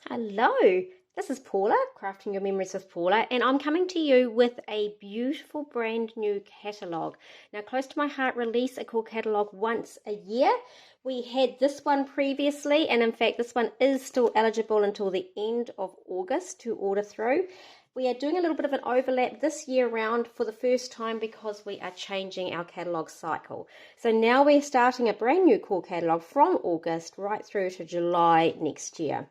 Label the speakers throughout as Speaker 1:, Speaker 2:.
Speaker 1: Hello, this is Paula, Crafting Your Memories with Paula, and I'm coming to you with a beautiful brand new catalogue. Now, close to my heart, release a cool catalogue once a year. We had this one previously, and in fact, this one is still eligible until the end of August to order through. We are doing a little bit of an overlap this year round for the first time because we are changing our catalogue cycle. So now we're starting a brand new core catalogue from August right through to July next year.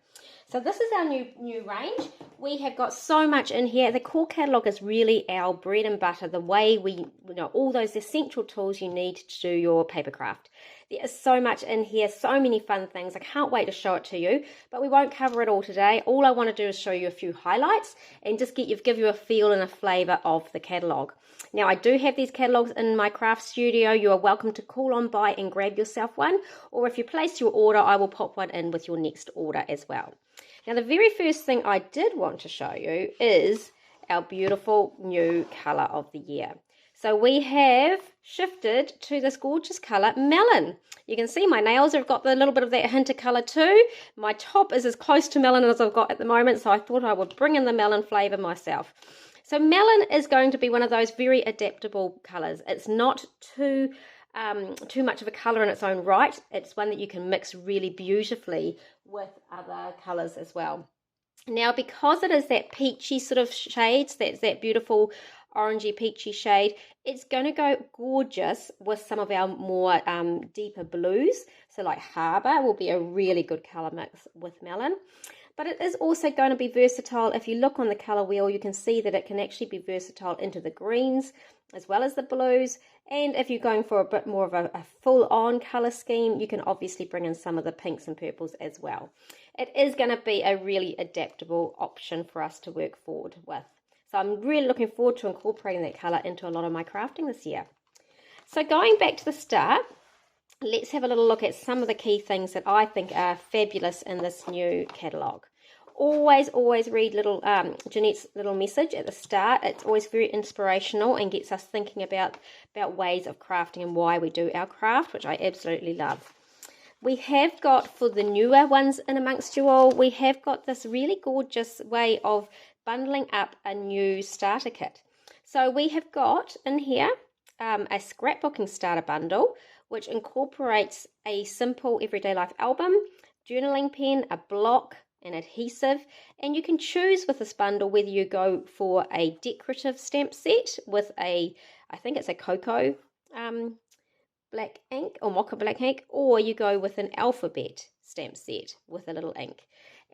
Speaker 1: So this is our new range. We have got so much in here. The core catalogue is really our bread and butter, the way we know all those essential tools you need to do your paper craft. There is so much in here, so many fun things. I can't wait to show it to you, but we won't cover it all today. All I want to do is show you a few highlights and just give you a feel and a flavour of the catalogue. Now, I do have these catalogues in my craft studio. You are welcome to call on by and grab yourself one, or if you place your order, I will pop one in with your next order as well. Now, the very first thing I did want to show you is our beautiful new colour of the year. So we have shifted to this gorgeous colour, melon. You can see my nails have got a little bit of that hint of colour too. My top is as close to melon as I've got at the moment, so I thought I would bring in the melon flavour myself. So melon is going to be one of those very adaptable colours. It's not too much of a colour in its own right. It's one that you can mix really beautifully with other colours as well. Now, because it is that peachy sort of shades, that's that beautiful orangey peachy shade, it's going to go gorgeous with some of our more deeper blues. So like Harbour will be a really good colour mix with melon. But it is also going to be versatile. If you look on the colour wheel, you can see that it can actually be versatile into the greens as well as the blues. And if you're going for a bit more of a full-on colour scheme, you can obviously bring in some of the pinks and purples as well. It is going to be a really adaptable option for us to work forward with. So I'm really looking forward to incorporating that colour into a lot of my crafting this year. So going back to the start, let's have a little look at some of the key things that I think are fabulous in this new catalogue. Always read little Jeanette's little message at the start. It's always very inspirational and gets us thinking about ways of crafting and why we do our craft, which I absolutely love. We have got, for the newer ones in amongst you all, we have got this really gorgeous way of bundling up a new starter kit. So we have got in here a scrapbooking starter bundle, which incorporates a simple everyday life album, journaling pen, a block, an adhesive, and you can choose with this bundle whether you go for a decorative stamp set with I think it's a cocoa black ink or mocha black ink, or you go with an alphabet stamp set with a little ink.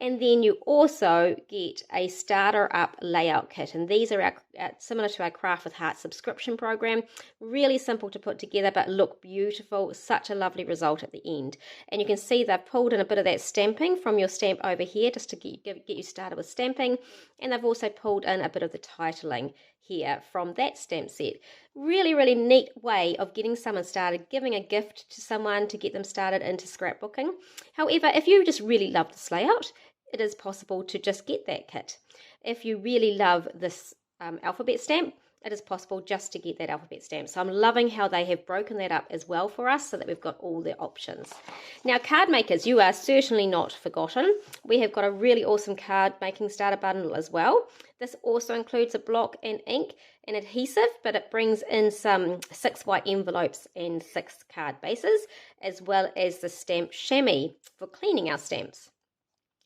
Speaker 1: And then you also get a starter up layout kit, and these are similar to our Craft with Heart subscription program. Really simple to put together, but look beautiful. Such a lovely result at the end. And you can see they've pulled in a bit of that stamping from your stamp over here just to get you started with stamping, and they've also pulled in a bit of the titling here from that stamp set. Really neat way of getting someone started, giving a gift to someone to get them started into scrapbooking. However, if you just really love this layout, it is possible to just get that kit. If you really love this alphabet stamp, it is possible just to get that alphabet stamp. So I'm loving how they have broken that up as well for us so that we've got all the options. Now, card makers, you are certainly not forgotten. We have got a really awesome card making starter bundle as well. This also includes a block and ink and adhesive, but it brings in some 6 white envelopes and 6 card bases, as well as the stamp chamois for cleaning our stamps.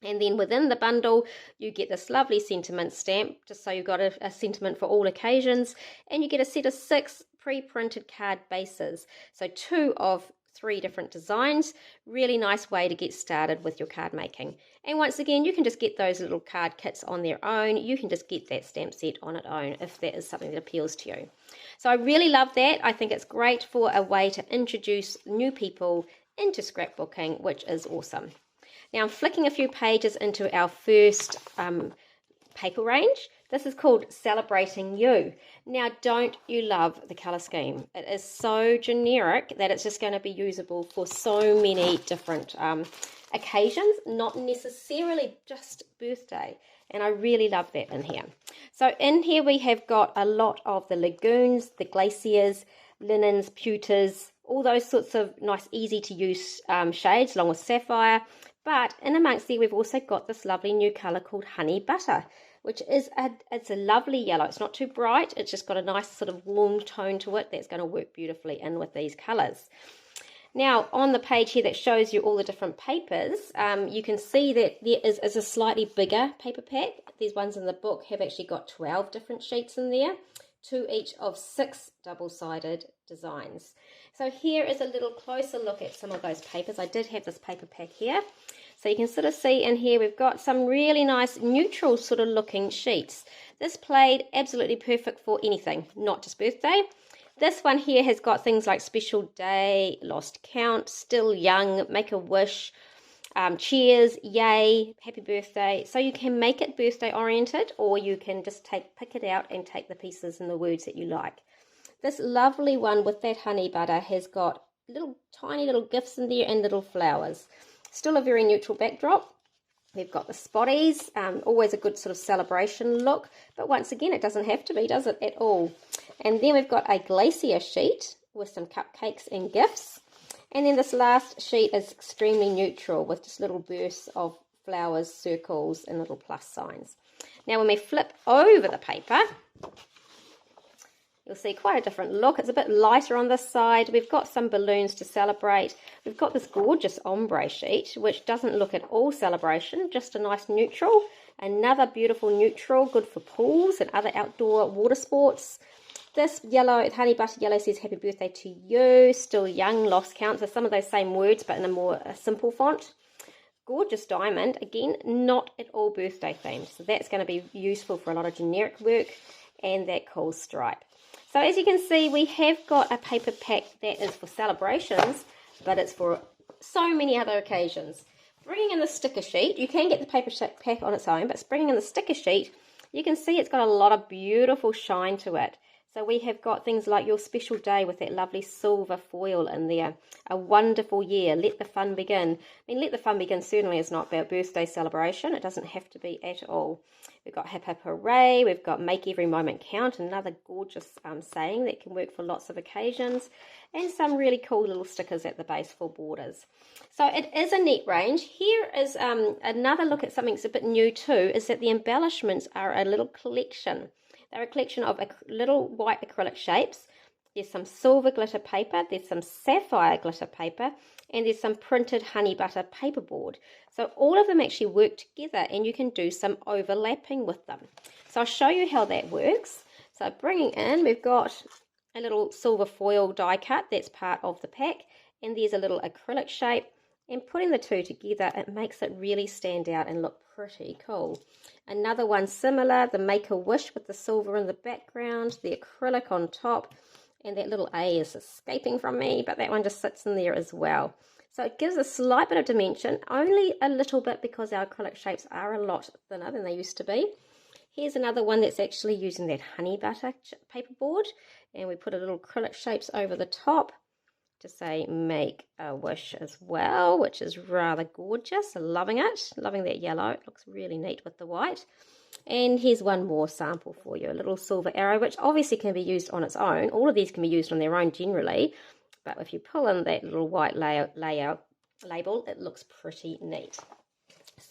Speaker 1: And then within the bundle, you get this lovely sentiment stamp, just so you've got a sentiment for all occasions. And you get a set of 6 pre-printed card bases. So 2 of 3 different designs. Really nice way to get started with your card making. And once again, you can just get those little card kits on their own. You can just get that stamp set on its own if that is something that appeals to you. So I really love that. I think it's great for a way to introduce new people into scrapbooking, which is awesome. Now I'm flicking a few pages into our first paper range. This is called Celebrating You. Now, don't you love the colour scheme? It is so generic that it's just going to be usable for so many different occasions, not necessarily just birthday. And I really love that in here. So in here we have got a lot of the lagoons, the glaciers, linens, pewters, all those sorts of nice, easy to use shades, along with sapphire, But in amongst there, we've also got this lovely new colour called Honey Butter, which is it's a lovely yellow. It's not too bright. It's just got a nice sort of warm tone to it that's going to work beautifully in with these colours. Now, on the page here that shows you all the different papers, you can see that there is a slightly bigger paper pack. These ones in the book have actually got 12 different sheets in there, 2 each of 6 double-sided designs. So here is a little closer look at some of those papers. I did have this paper pack here. So you can sort of see in here we've got some really nice neutral sort of looking sheets. This played absolutely perfect for anything, not just birthday. This one here has got things like special day, lost count, still young, make a wish, cheers, yay, happy birthday. So you can make it birthday oriented, or you can just pick it out and take the pieces and the words that you like. This lovely one with that honey butter has got tiny little gifts in there and little flowers. Still a very neutral backdrop. We've got the spotties, always a good sort of celebration look, but once again, it doesn't have to be, does it, at all? And then we've got a glacier sheet with some cupcakes and gifts. And then this last sheet is extremely neutral with just little bursts of flowers, circles, and little plus signs. Now, when we flip over the paper, you'll see quite a different look. It's a bit lighter on this side. We've got some balloons to celebrate. We've got this gorgeous ombre sheet, which doesn't look at all celebration, just a nice neutral. Another beautiful neutral, good for pools and other outdoor water sports. This yellow, honey butter yellow, says happy birthday to you, still young, lost count. So some of those same words, but in a more simple font. Gorgeous diamond, again, not at all birthday themed. So that's going to be useful for a lot of generic work. And that cool stripe. So as you can see, we have got a paper pack that is for celebrations, but it's for so many other occasions. Bringing in the sticker sheet, you can get the paper pack on its own, but bringing in the sticker sheet, you can see it's got a lot of beautiful shine to it. So we have got things like your special day with that lovely silver foil in there. A wonderful year. Let the fun begin. I mean, let the fun begin certainly is not about birthday celebration. It doesn't have to be at all. We've got hip hip hooray. We've got make every moment count. Another gorgeous saying that can work for lots of occasions. And some really cool little stickers at the base for borders. So it is a neat range. Here is another look at something that's a bit new too, is that the embellishments are a little collection. They're a collection of little white acrylic shapes. There's some silver glitter paper, there's some sapphire glitter paper, and there's some printed honey butter paperboard. So all of them actually work together and you can do some overlapping with them. So I'll show you how that works. So bringing in, we've got a little silver foil die cut that's part of the pack, and there's a little acrylic shape. And putting the two together, it makes it really stand out and look pretty cool. Another one similar, the Make-A-Wish with the silver in the background, the acrylic on top, and that little A is escaping from me, but that one just sits in there as well. So it gives a slight bit of dimension, only a little bit because our acrylic shapes are a lot thinner than they used to be. Here's another one that's actually using that honey butter paperboard, and we put a little acrylic shapes over the top to say make a wish as well, which is rather gorgeous. Loving it, loving that yellow. It looks really neat with the white. And here's one more sample for you, a little silver arrow, which obviously can be used on its own. All of these can be used on their own generally, but if you pull in that little white layout label, it looks pretty neat.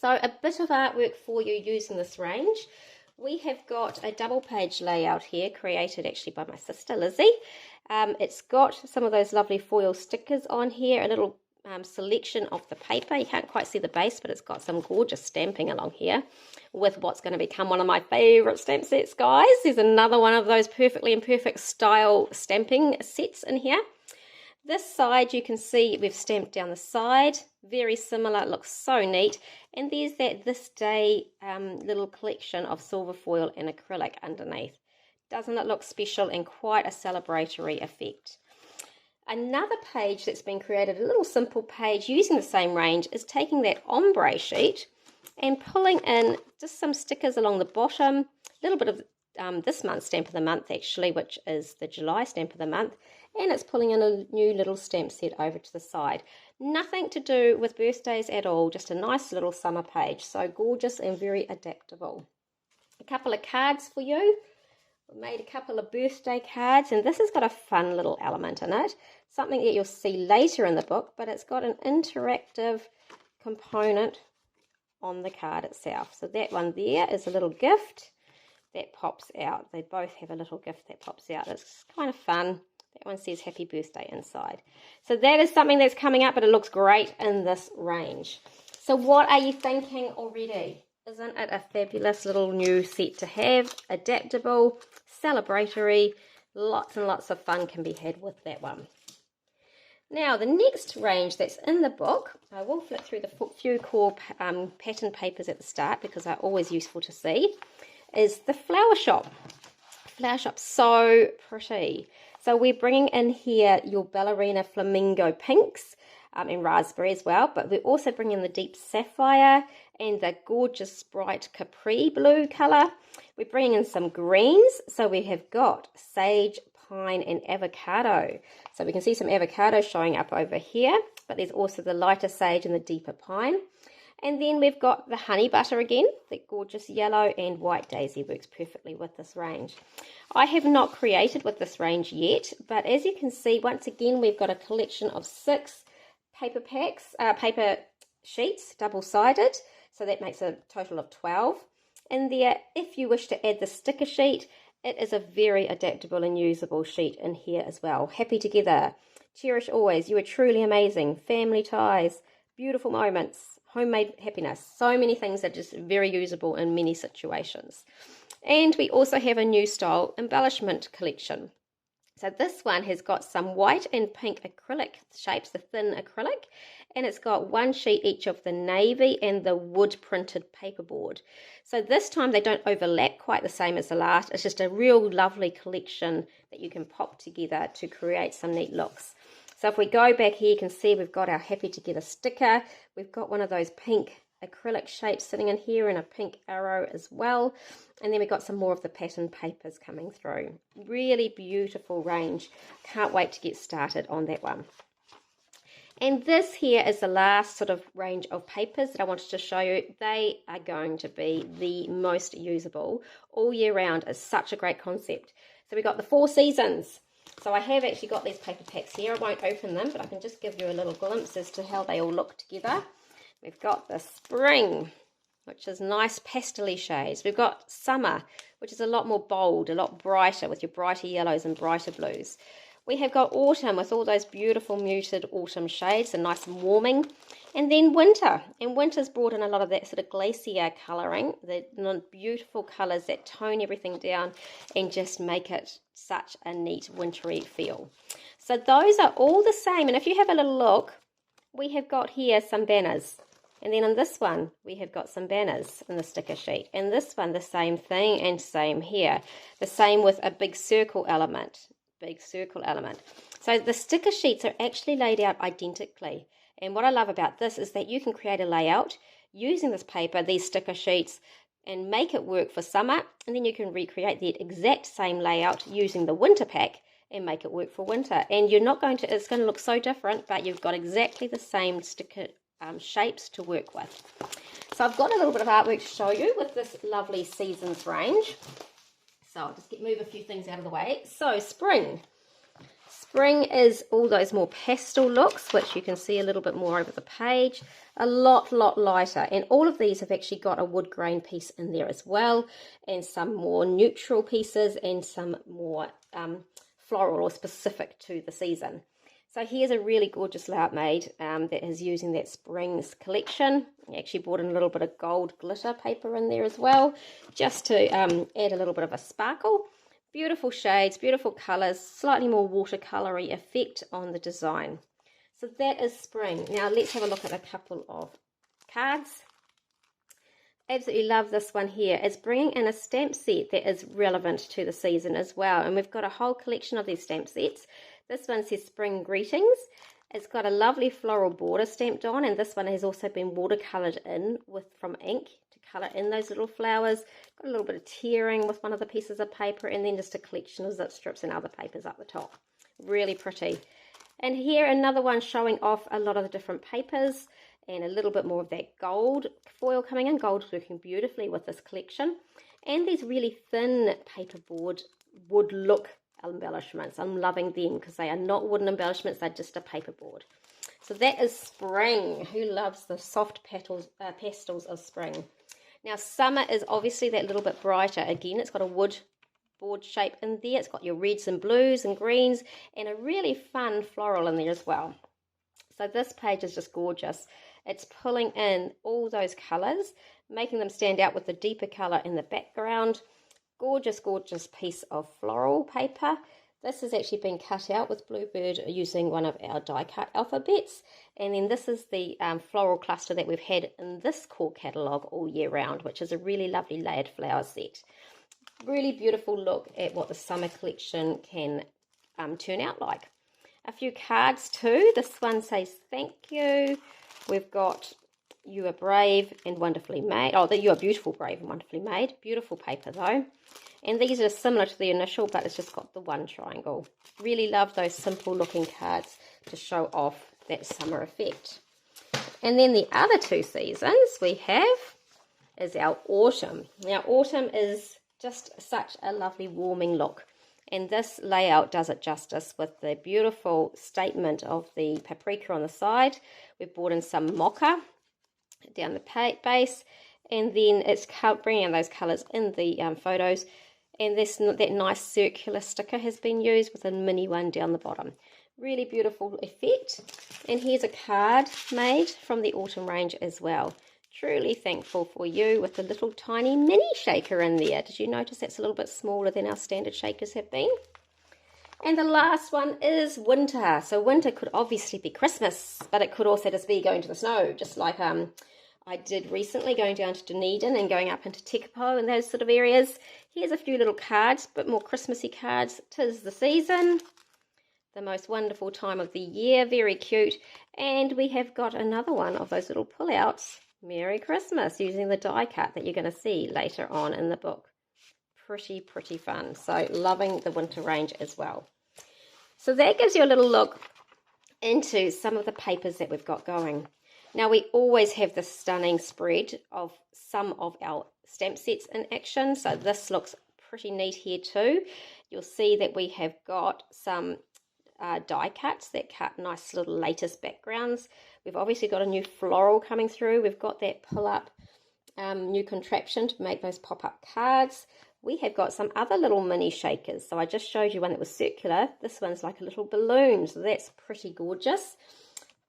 Speaker 1: So a bit of artwork for you using this range. We have got a double page layout here created actually by my sister Lizzie. It's got some of those lovely foil stickers on here, a little selection of the paper. You can't quite see the base, but it's got some gorgeous stamping along here with what's going to become one of my favourite stamp sets, guys. There's another one of those perfectly imperfect style stamping sets in here. This side you can see we've stamped down the side, very similar, it looks so neat. And there's that this day little collection of silver foil and acrylic underneath. Doesn't it look special and quite a celebratory effect? Another page that's been created, a little simple page using the same range, is taking that ombre sheet and pulling in just some stickers along the bottom, a little bit of this month's stamp of the month actually, which is the July stamp of the month, and it's pulling in a new little stamp set over to the side. Nothing to do with birthdays at all, just a nice little summer page. So gorgeous and very adaptable. A couple of cards for you. We made a couple of birthday cards, and this has got a fun little element in it. Something that you'll see later in the book, but it's got an interactive component on the card itself. So that one there is a little gift that pops out. They both have a little gift that pops out. It's kind of fun. That one says happy birthday inside. So that is something that's coming up, but it looks great in this range. So what are you thinking already? Isn't it a fabulous little new set to have? Adaptable, celebratory, lots and lots of fun can be had with that one. Now, the next range that's in the book, I will flip through the few core pattern papers at the start because they're always useful to see, is the Flower Shop. Flower Shop, so pretty. So we're bringing in here your ballerina flamingo pinks and raspberry as well, but we're also bringing in the deep sapphire and the gorgeous bright capri blue colour. We're bringing in some greens, so we have got sage, pine and avocado. So we can see some avocado showing up over here, but there's also the lighter sage and the deeper pine. And then we've got the honey butter again, that gorgeous yellow, and white daisy works perfectly with this range. I have not created with this range yet, but as you can see, once again, we've got a collection of 6 paper sheets, double-sided, so that makes a total of 12 in there. If you wish to add the sticker sheet, it is a very adaptable and usable sheet in here as well. Happy together, cherish always, you are truly amazing, family ties, beautiful moments, homemade happiness. So many things that are just very usable in many situations. And we also have a new style embellishment collection. So this one has got some white and pink acrylic shapes, the thin acrylic, and it's got 1 sheet each of the navy and the wood printed paperboard. So this time they don't overlap quite the same as the last. It's just a real lovely collection that you can pop together to create some neat looks. So if we go back here, you can see we've got our Happy Together sticker. We've got one of those pink acrylic shapes sitting in here and a pink arrow as well. And then we've got some more of the pattern papers coming through. Really beautiful range. Can't wait to get started on that one. And this here is the last sort of range of papers that I wanted to show you. They are going to be the most usable all year round. It's such a great concept. So we've got the 4 seasons. So I have actually got these paper packs here. I won't open them, but I can just give you a little glimpse as to how they all look together. We've got the spring, which is nice pastel-y shades. We've got summer, which is a lot more bold, a lot brighter with your brighter yellows and brighter blues. We have got autumn with all those beautiful muted autumn shades and nice and warming. And then winter. And winter's brought in a lot of that sort of glacier colouring, the beautiful colours that tone everything down and just make it such a neat wintry feel. So those are all the same. And if you have a little look, we have got here some banners. And then on this one, we have got some banners in the sticker sheet. And this one, the same thing, and same here. The same with a big circle element. Big circle element. So the sticker sheets are actually laid out identically. And what I love about this is that you can create a layout using this paper, these sticker sheets, and make it work for summer. And then you can recreate the exact same layout using the winter pack and make it work for winter. And you're not going to, it's going to look so different, but you've got exactly the same sticker shapes to work with. So I've got a little bit of artwork to show you with this lovely seasons range. So I'll just move a few things out of the way. So spring. Spring is all those more pastel looks, which you can see a little bit more over the page. A lot lighter. And all of these have actually got a wood grain piece in there as well. And some more neutral pieces and some more floral or specific to the season. So here's a really gorgeous layout made that is using that spring's collection. I actually brought in a little bit of gold glitter paper in there as well, just to add a little bit of a sparkle. Beautiful shades, beautiful colours, slightly more watercolory effect on the design. So that is spring. Now let's have a look at a couple of cards. Absolutely love this one here. It's bringing in a stamp set that is relevant to the season as well. And we've got a whole collection of these stamp sets. This one says Spring Greetings. It's got a lovely floral border stamped on, and this one has also been watercoloured in from ink to colour in those little flowers. Got a little bit of tearing with one of the pieces of paper, and then just a collection of zip strips and other papers up the top. Really pretty. And here another one showing off a lot of the different papers and a little bit more of that gold foil coming in. Gold's working beautifully with this collection. And these really thin paperboard wood look embellishments. I'm loving them because they are not wooden embellishments, they're just a paperboard. So that is spring. Who loves the soft pastels of spring? Now summer is obviously that little bit brighter. Again, it's got a wood board shape in there. It's got your reds and blues and greens and a really fun floral in there as well. So this page is just gorgeous. It's pulling in all those colours, making them stand out with the deeper colour in the background. Gorgeous, gorgeous piece of floral paper. This has actually been cut out with Bluebird using one of our die cut alphabets. And then this is the floral cluster that we've had in this core catalogue all year round, which is a really lovely layered flower set. Really beautiful look at what the summer collection can turn out like. A few cards too. This one says thank you. We've got you are brave and wonderfully made. Oh, you are beautiful, brave and wonderfully made. Beautiful paper though. And these are similar to the initial, but it's just got the one triangle. Really love those simple looking cards to show off that summer effect. And then the other two seasons we have is our autumn. Now autumn is just such a lovely warming look. And this layout does it justice with the beautiful statement of the paprika on the side. We've brought in some mocha down the base. And then it's bringing in those colours in the photos. And that nice circular sticker has been used with a mini one down the bottom. Really beautiful effect. And here's a card made from the autumn range as well. Truly thankful for you with the little tiny mini shaker in there. Did you notice that's a little bit smaller than our standard shakers have been? And the last one is winter. So winter could obviously be Christmas, but it could also just be going to the snow, just like I did recently, going down to Dunedin and going up into Tekapo and those sort of areas. Here's a few little cards, a bit more Christmassy cards. 'Tis the season, the most wonderful time of the year, very cute. And we have got another one of those little pullouts. Merry Christmas, using the die cut that you're going to see later on in the book. Pretty, pretty fun. So loving the winter range as well. So that gives you a little look into some of the papers that we've got going. Now we always have this stunning spread of some of our stamp sets in action. So this looks pretty neat here too. You'll see that we have got some die cuts that cut nice little lattice backgrounds. We've obviously got a new floral coming through. We've got that pull-up new contraption to make those pop-up cards. We have got some other little mini shakers. So I just showed you one that was circular. This one's like a little balloon, so that's pretty gorgeous.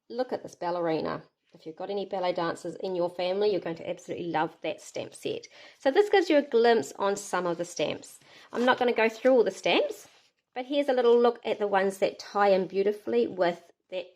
Speaker 1: Look at this ballerina. If you've got any ballet dancers in your family, you're going to absolutely love that stamp set. So this gives you a glimpse on some of the stamps. I'm not going to go through all the stamps, but here's a little look at the ones that tie in beautifully with that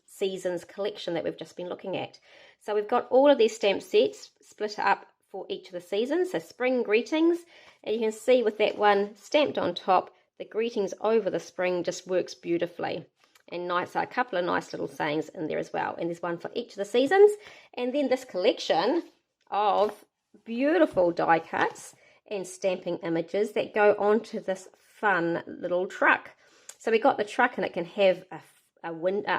Speaker 1: season's collection that we've just been looking at. So we've got all of these stamp sets split up for each of the seasons. So spring greetings, and you can see with that one stamped on top, the greetings over the spring just works beautifully. And nice, a couple of nice little sayings in there as well. And there's one for each of the seasons. And then this collection of beautiful die cuts and stamping images that go onto this fun little truck. So we got the truck, and it can have a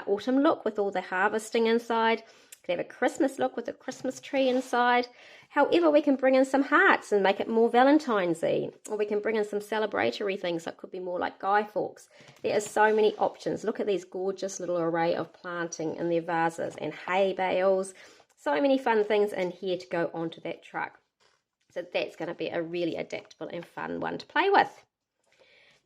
Speaker 1: autumn look with all the harvesting inside. It can have a Christmas look with a Christmas tree inside. However, we can bring in some hearts and make it more Valentine's-y. Or we can bring in some celebratory things that could be more like Guy Fawkes. There are so many options. Look at these gorgeous little array of planting in their vases and hay bales. So many fun things in here to go onto that truck. So that's going to be a really adaptable and fun one to play with.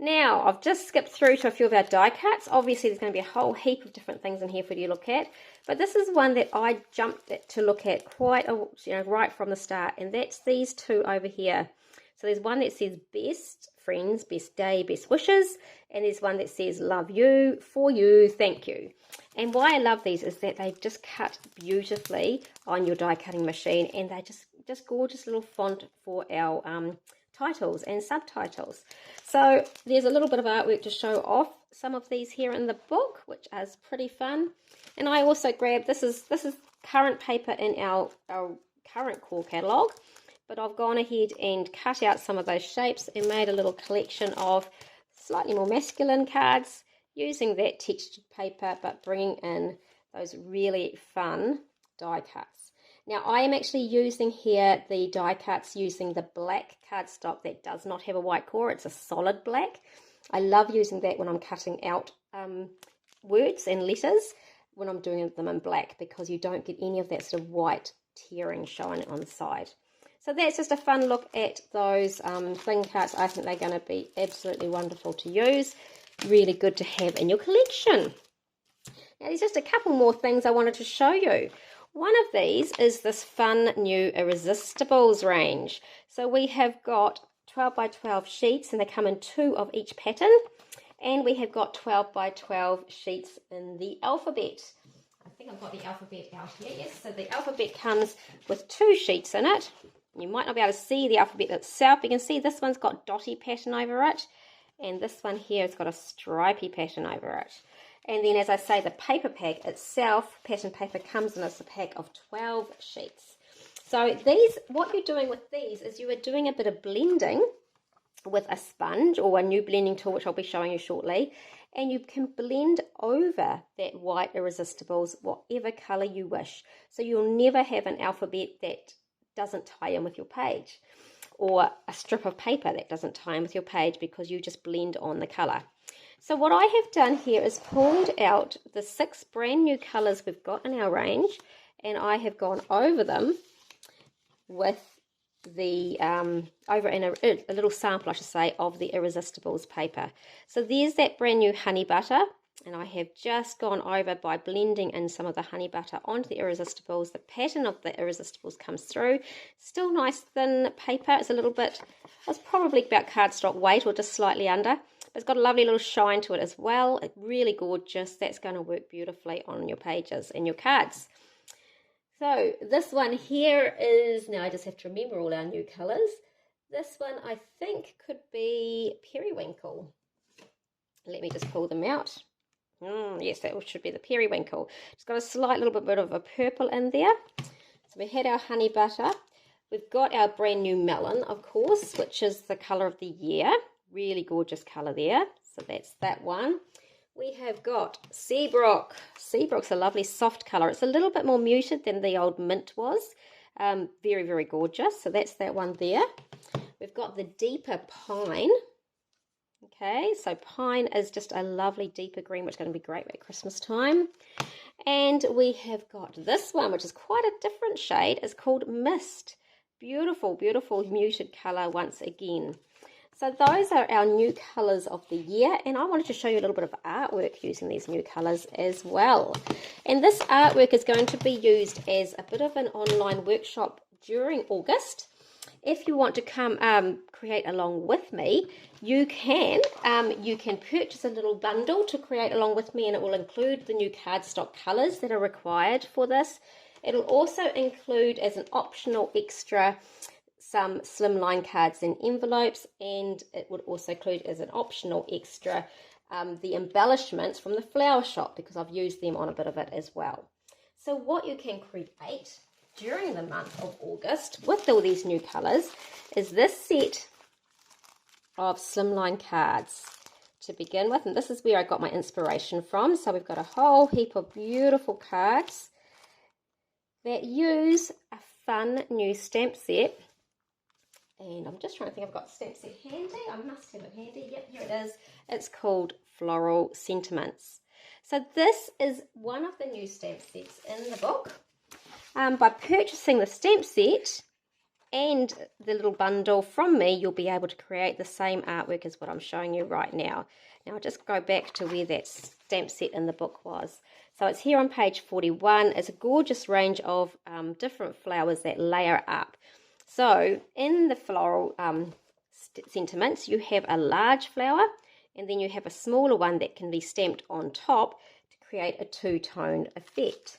Speaker 1: Now, I've just skipped through to a few of our die cuts. Obviously, there's going to be a whole heap of different things in here for you to look at. But this is one that I jumped to look at right from the start. And that's these two over here. So there's one that says best friends, best day, best wishes. And there's one that says love you, for you, thank you. And why I love these is that they've just cut beautifully on your die cutting machine. And they're just gorgeous little font for our titles and subtitles. So there's a little bit of artwork to show off some of these here in the book, which is pretty fun. And I also grabbed, this is current paper in our current core catalogue, but I've gone ahead and cut out some of those shapes and made a little collection of slightly more masculine cards using that textured paper, but bringing in those really fun die cuts. Now, I am actually using here the die cuts using the black cardstock that does not have a white core. It's a solid black. I love using that when I'm cutting out words and letters. when I'm doing them in black, because you don't get any of that sort of white tearing showing on the side. So that's just a fun look at those thin cards. I think they're going to be absolutely wonderful to use. Really good to have in your collection. Now there's just a couple more things I wanted to show you. One of these is this fun new Irresistibles range. So we have got 12 by 12 sheets, and they come in 2 of each pattern. And we have got 12 by 12 sheets in the alphabet. I think I've got the alphabet out here. Yes, so the alphabet comes with 2 sheets in it. You might not be able to see the alphabet itself. You can see this one's got dotty pattern over it. And this one here has got a stripy pattern over it. And then, as I say, the paper pack itself, pattern paper, comes in as a pack of 12 sheets. So these, what you're doing with these is you are doing a bit of blending with a sponge or a new blending tool, which I'll be showing you shortly. And you can blend over that white Irresistibles, whatever colour you wish. So you'll never have an alphabet that doesn't tie in with your page, or a strip of paper that doesn't tie in with your page, because you just blend on the colour. So what I have done here is pulled out the 6 brand new colours we've got in our range, and I have gone over them with the over in a little sample, I should say, of the Irresistibles paper. So there's that brand new honey butter, and I have just gone over by blending in some of the honey butter onto the Irresistibles. The pattern of the Irresistibles comes through. Still nice thin paper. It's a little bit, it's probably about cardstock weight or just slightly under. It's got a lovely little shine to it as well. It's really gorgeous. That's going to work beautifully on your pages and your cards. So this one here is, now I just have to remember all our new colours. This one I think could be periwinkle. Let me just pull them out. Yes, that should be the periwinkle. It's got a slight little bit of a purple in there. So we had our honey butter. We've got our brand new melon, of course, which is the colour of the year. Really gorgeous colour there. So that's that one. We have got Seabrook. Seabrook's a lovely soft colour. It's a little bit more muted than the old mint was. Very, very gorgeous. So that's that one there. We've got the deeper pine. Okay, so pine is just a lovely deeper green, which is going to be great at Christmas time. And we have got this one, which is quite a different shade. It's called Mist. Beautiful, beautiful muted colour once again. So those are our new colours of the year, and I wanted to show you a little bit of artwork using these new colours as well. And this artwork is going to be used as a bit of an online workshop during August. If you want to come create along with me, you can purchase a little bundle to create along with me, and it will include the new cardstock colours that are required for this. It'll also include as an optional extra some slimline cards and envelopes, and it would also include as an optional extra the embellishments from the flower shop, because I've used them on a bit of it as well. So what you can create during the month of August with all these new colours is this set of slimline cards to begin with, and this is where I got my inspiration from. So we've got a whole heap of beautiful cards that use a fun new stamp set. And I'm just trying to think, I've got the stamp set handy. I must have it handy. Yep, here it is. It's called Floral Sentiments. So this is one of the new stamp sets in the book. By purchasing the stamp set and the little bundle from me, you'll be able to create the same artwork as what I'm showing you right now. Now I'll just go back to where that stamp set in the book was. So it's here on page 41. It's a gorgeous range of different flowers that layer up. So in the floral sentiments, you have a large flower, and then you have a smaller one that can be stamped on top to create a two-toned effect.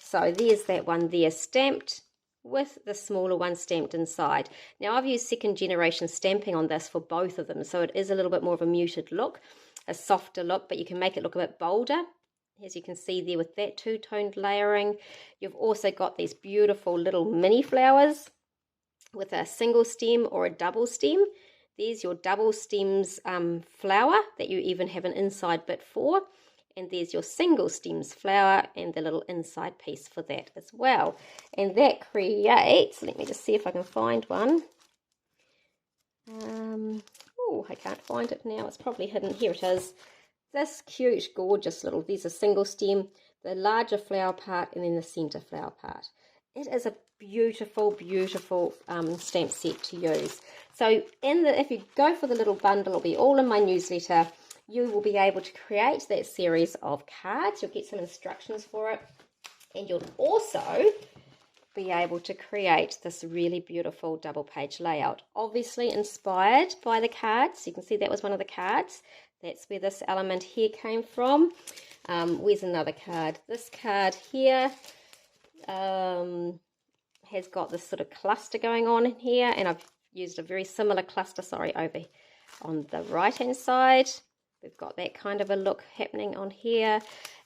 Speaker 1: So there's that one there stamped with the smaller one stamped inside. Now I've used second generation stamping on this for both of them, so it is a little bit more of a muted look, a softer look, but you can make it look a bit bolder, as you can see there with that two-toned layering. You've also got these beautiful little mini flowers with a single stem or a double stem. There's your double stems flower that you even have an inside bit for, and there's your single stems flower and the little inside piece for that as well. And that creates, let me just see if I can find one. Oh, I can't find it now, it's probably hidden. Here it is. This cute, gorgeous little, there's a single stem. the larger flower part, and then the center flower part. It is a beautiful, beautiful stamp set to use. So if you go for the little bundle, it'll be all in my newsletter. You will be able to create that series of cards. You'll get some instructions for it. And you'll also be able to create this really beautiful double page layout. Obviously inspired by the cards. You can see that was one of the cards. That's where this element here came from. Where's another card? This card here has got this sort of cluster going on in here, and I've used a very similar cluster, over on the right hand side. We've got that kind of a look happening on here,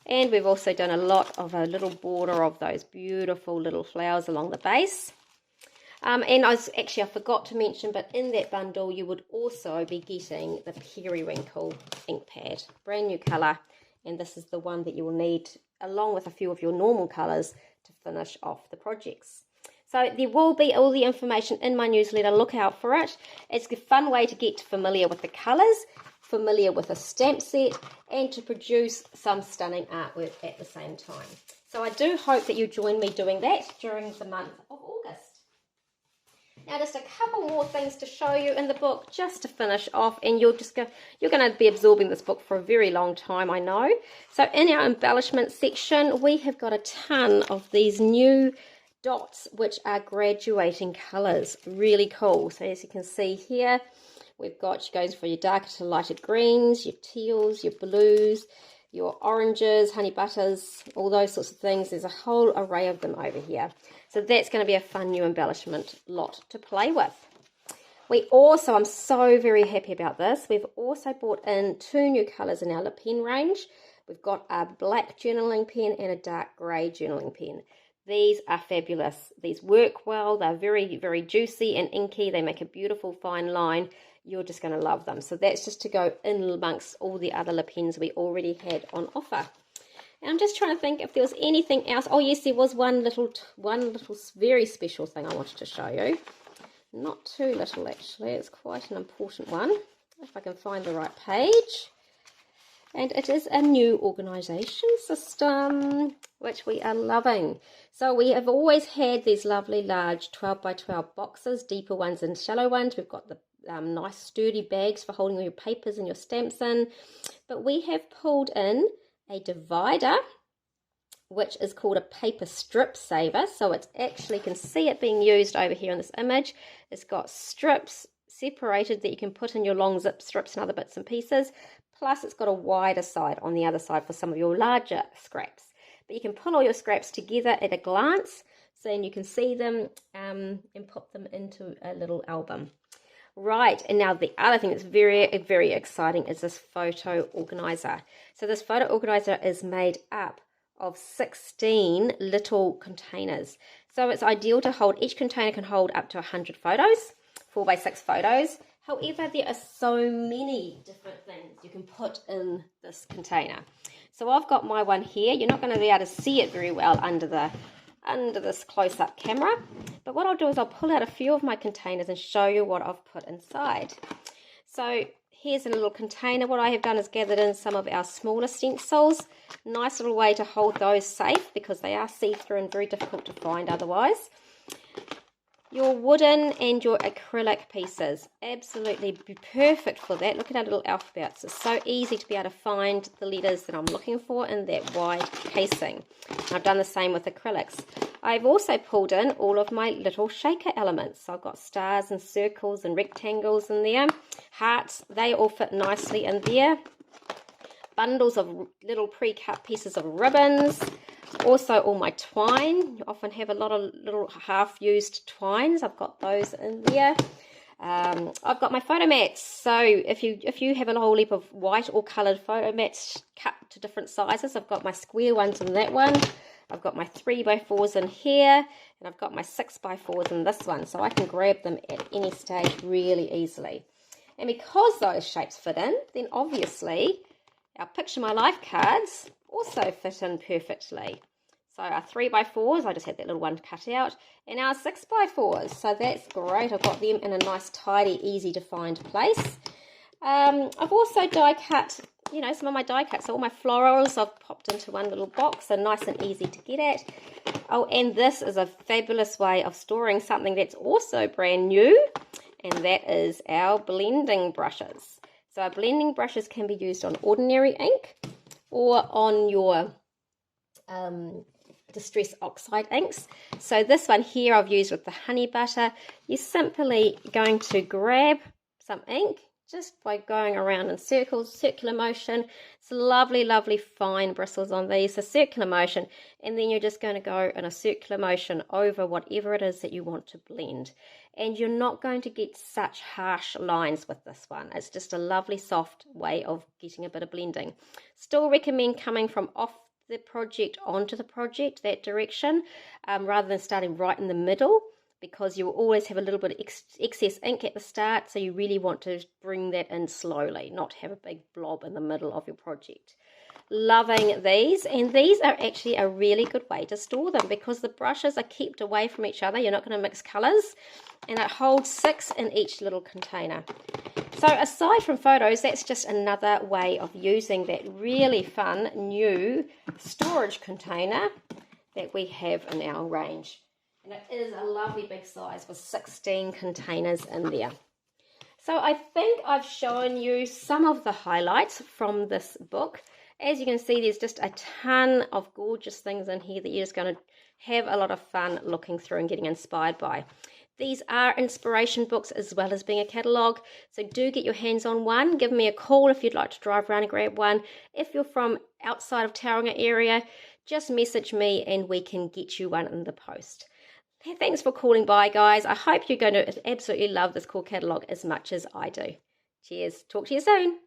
Speaker 1: and we've also done a lot of a little border of those beautiful little flowers along the base. And I forgot to mention, but in that bundle you would also be getting the Periwinkle ink pad, brand new colour, and this is the one that you will need along with a few of your normal colours to finish off the projects. So there will be all the information in my newsletter. Look out for it. It's a fun way to get familiar with the colours, familiar with a stamp set, and to produce some stunning artwork at the same time. So I do hope that you join me doing that during the month of August. Now just a couple more things to show you in the book just to finish off, and you're going to be absorbing this book for a very long time, I know. So in our embellishment section, we have got a ton of these new dots which are graduating colours. Really cool. So as you can see here, we've got goes for your darker to lighter greens, your teals, your blues, your oranges, honey butters, all those sorts of things. There's a whole array of them over here. So that's going to be a fun new embellishment lot to play with. I'm so very happy about this. We've also brought in 2 new colours in our lip pen range. We've got a black journaling pen and a dark grey journaling pen. These are fabulous. These work well. They're very, very juicy and inky. They make a beautiful fine line. You're just going to love them. So that's just to go in amongst all the other lip pens we already had on offer. And I'm just trying to think if there was anything else. Oh yes, there was one little very special thing I wanted to show you. Not too little actually. It's quite an important one. If I can find the right page. And it is a new organisation system, which we are loving. So we have always had these lovely large 12 by 12 boxes, deeper ones and shallow ones. We've got the nice sturdy bags for holding all your papers and your stamps in. But we have pulled in a divider, which is called a paper strip saver. So it's actually, you can see it being used over here in this image. It's got strips separated that you can put in your long zip strips and other bits and pieces. Plus it's got a wider side on the other side for some of your larger scraps. But you can pull all your scraps together at a glance, so then you can see them and pop them into a little album. Right, and now the other thing that's very, very exciting is this photo organizer. So this photo organizer is made up of 16 little containers. So it's ideal to hold, each container can hold up to 100 photos, 4 by 6 photos. However, there are so many different things you can put in this container. So I've got my one here. You're not going to be able to see it very well under this close-up camera. But what I'll do is I'll pull out a few of my containers and show you what I've put inside. So here's a little container. What I have done is gathered in some of our smaller stencils. Nice little way to hold those safe because they are see-through and very difficult to find otherwise. Your wooden and your acrylic pieces, absolutely be perfect for that. Look at our little alphabets. It's so easy to be able to find the letters that I'm looking for in that wide casing. I've done the same with acrylics. I've also pulled in all of my little shaker elements. So I've got stars and circles and rectangles in there. Hearts, they all fit nicely in there. Bundles of little pre-cut pieces of ribbons. Also all my twine. You often have a lot of little half-used twines. I've got those in there. I've got my photo mats. So if you have a whole heap of white or coloured photo mats cut to different sizes, I've got my square ones in that one. I've got my 3x4s in here, and I've got my 6x4s in this one. So I can grab them at any stage really easily. And because those shapes fit in, then obviously our Picture My Life cards also fit in perfectly. So our 3x4s, I just had that little one cut out, and our 6x4s. So that's great. I've got them in a nice, tidy, easy to find place. I've also die cut you know, some of my die cuts. So all my florals I've popped into one little box, so nice and easy to get at. Oh, and this is a fabulous way of storing something that's also brand new, and that is our blending brushes. So our blending brushes can be used on ordinary ink or on your Distress Oxide inks. So this one here I've used with the honey butter. You're simply going to grab some ink just by going around in circles, circular motion. It's lovely, lovely fine bristles on these, so circular motion, and then you're just going to go in a circular motion over whatever it is that you want to blend. And you're not going to get such harsh lines with this one. It's just a lovely soft way of getting a bit of blending. Still recommend coming from off the project onto the project, that direction, rather than starting right in the middle, because you will always have a little bit of excess ink at the start, so you really want to bring that in slowly, not have a big blob in the middle of your project. Loving these, and these are actually a really good way to store them because the brushes are kept away from each other. You're not going to mix colours, and it holds 6 in each little container. So aside from photos, that's just another way of using that really fun new storage container that we have in our range. And it is a lovely big size with 16 containers in there. So I think I've shown you some of the highlights from this book. As you can see, there's just a ton of gorgeous things in here that you're just going to have a lot of fun looking through and getting inspired by. These are inspiration books as well as being a catalogue, so do get your hands on one. Give me a call if you'd like to drive around and grab one. If you're from outside of Tauranga area, just message me and we can get you one in the post. Thanks for calling by, guys. I hope you're going to absolutely love this core catalogue as much as I do. Cheers. Talk to you soon.